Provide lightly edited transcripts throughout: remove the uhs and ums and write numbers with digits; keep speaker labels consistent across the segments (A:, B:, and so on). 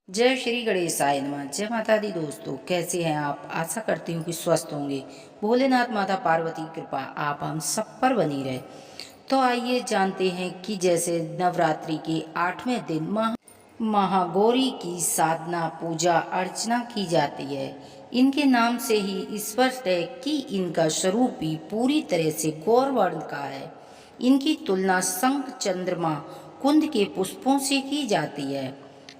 A: जय श्री गणेशाय नमः। जय माता दी। दोस्तों कैसे हैं आप? आशा करती हूँ कि स्वस्थ होंगे। भोलेनाथ माता पार्वती की कृपा आप हम सब पर बनी रहे। तो आइए जानते हैं कि जैसे नवरात्रि के 8वें दिन महागौरी की साधना पूजा अर्चना की जाती है। इनके नाम से ही स्पष्ट है कि इनका स्वरूप भी पूरी तरह से गौर वर्ण का है। इनकी तुलना शंख चंद्रमा कुंद के पुष्पों से की जाती है।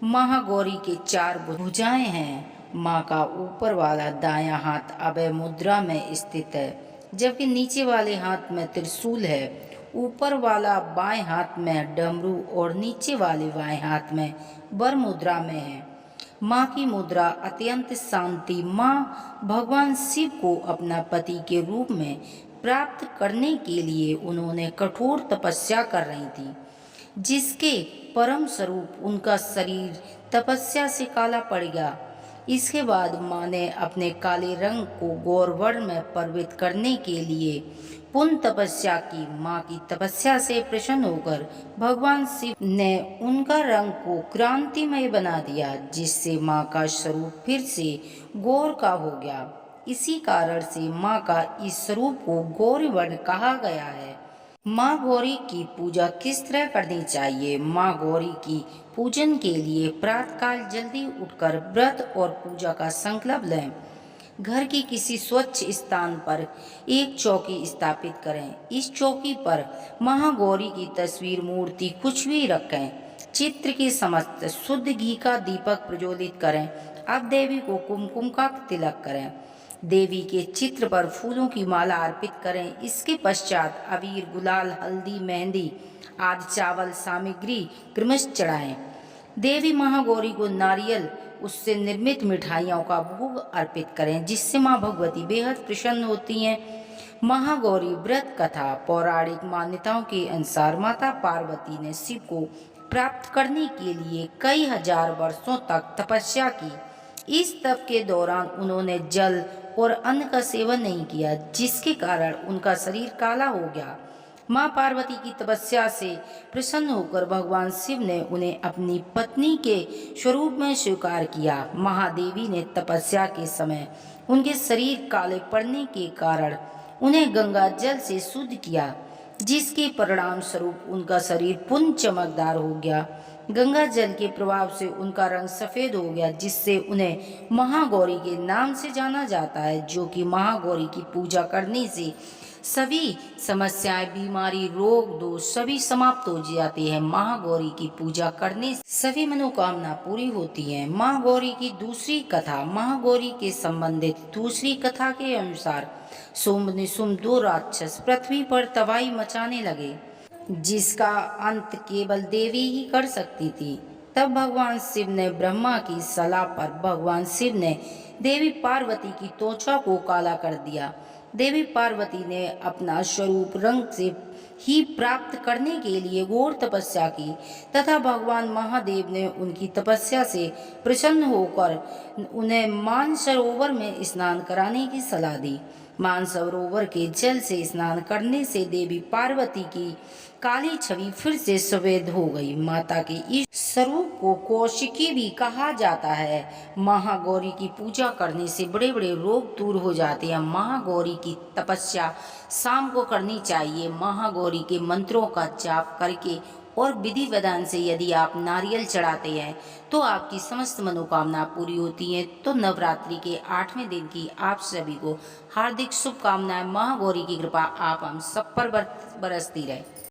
A: महागौरी के 4 भुजाएं हैं। माँ का ऊपर वाला दायां हाथ अभय मुद्रा में स्थित है, जबकि नीचे वाले हाथ में त्रिशूल है। ऊपर वाला बाएं हाथ में डमरू और नीचे वाले बाएं हाथ में वर मुद्रा में है। माँ की मुद्रा अत्यंत शांति। माँ भगवान शिव को अपना पति के रूप में प्राप्त करने के लिए उन्होंने कठोर तपस्या कर रही थी, जिसके परम स्वरूप उनका शरीर तपस्या से काला पड़ गया। इसके बाद माँ ने अपने काले रंग को गौरवर्ण में परिवर्तित करने के लिए पुनः तपस्या की। माँ की तपस्या से प्रसन्न होकर भगवान शिव ने उनका रंग को क्रांतिमय बना दिया, जिससे माँ का स्वरूप फिर से गौर का हो गया। इसी कारण से माँ का इस स्वरूप को गौरवर्ण कहा गया है। माँ गौरी की पूजा किस तरह करनी चाहिए? माँ गौरी की पूजन के लिए प्रातःकाल जल्दी उठकर व्रत और पूजा का संकल्प लें। घर की किसी स्वच्छ स्थान पर एक चौकी स्थापित करें। इस चौकी पर महागौरी की तस्वीर, मूर्ति कुछ भी रखें। चित्र के समस्त शुद्ध घी का दीपक प्रज्वलित करें। अब देवी को कुमकुम का तिलक करें। देवी के चित्र पर फूलों की माला अर्पित करें। इसके पश्चात अबीर, गुलाल, हल्दी, मेहंदी आदि चावल सामग्री क्रमश चढ़ाएं। देवी महागौरी को नारियल उससे निर्मित मिठाइयों का भोग अर्पित करें, जिससे माँ भगवती बेहद प्रसन्न होती हैं। महागौरी व्रत कथा। पौराणिक मान्यताओं के अनुसार माता पार्वती ने शिव को प्राप्त करने के लिए कई हजार वर्षों तक तपस्या की। इस तप के दौरान उन्होंने जल और अन्न का सेवन नहीं किया, जिसके कारण उनका शरीर काला हो गया। माँ पार्वती की तपस्या से प्रसन्न होकर भगवान शिव ने उन्हें अपनी पत्नी के स्वरूप में स्वीकार किया। महादेवी ने तपस्या के समय उनके शरीर काले पड़ने के कारण उन्हें गंगा जल से शुद्ध किया, जिसके परिणाम स्वरूप उनका शरीर पुनः चमकदार हो गया। गंगा जल के प्रभाव से उनका रंग सफेद हो गया, जिससे उन्हें महागौरी के नाम से जाना जाता है, जो कि महागौरी की पूजा करने से सभी समस्याएं, बीमारी, रोग दोष सभी समाप्त हो जाती है। महागौरी की पूजा करने से सभी मनोकामना पूरी होती है। महागौरी की दूसरी कथा। महागौरी के संबंधित दूसरी कथा के अनुसार शुंभ निशुंभ 2 राक्षस पृथ्वी पर तबाही मचाने लगे, जिसका अंत केवल देवी ही कर सकती थी। तब भगवान शिव ने ब्रह्मा की सलाह पर भगवान शिव ने देवी पार्वती की त्वचा को काला कर दिया। देवी पार्वती ने अपना स्वरूप रंग से ही प्राप्त करने के लिए घोर तपस्या की, तथा भगवान महादेव ने उनकी तपस्या से प्रसन्न होकर उन्हें मानसरोवर में स्नान कराने की सलाह दी। मानसरोवर के जल से स्नान करने से देवी पार्वती की काली छवि फिर से सफेद हो गई। माता के इस स्वरूप को कौशिकी भी कहा जाता है। महागौरी की पूजा करने से बड़े बड़े रोग दूर हो जाते हैं। महागौरी की तपस्या शाम को करनी चाहिए। महागौरी के मंत्रों का जाप करके और विधि विधान से यदि आप नारियल चढ़ाते हैं तो आपकी समस्त मनोकामना पूरी होती है। तो नवरात्रि के 8वें दिन की आप सभी को हार्दिक शुभकामनाएं। महागौरी की कृपा आप हम सब पर बरसती रहे।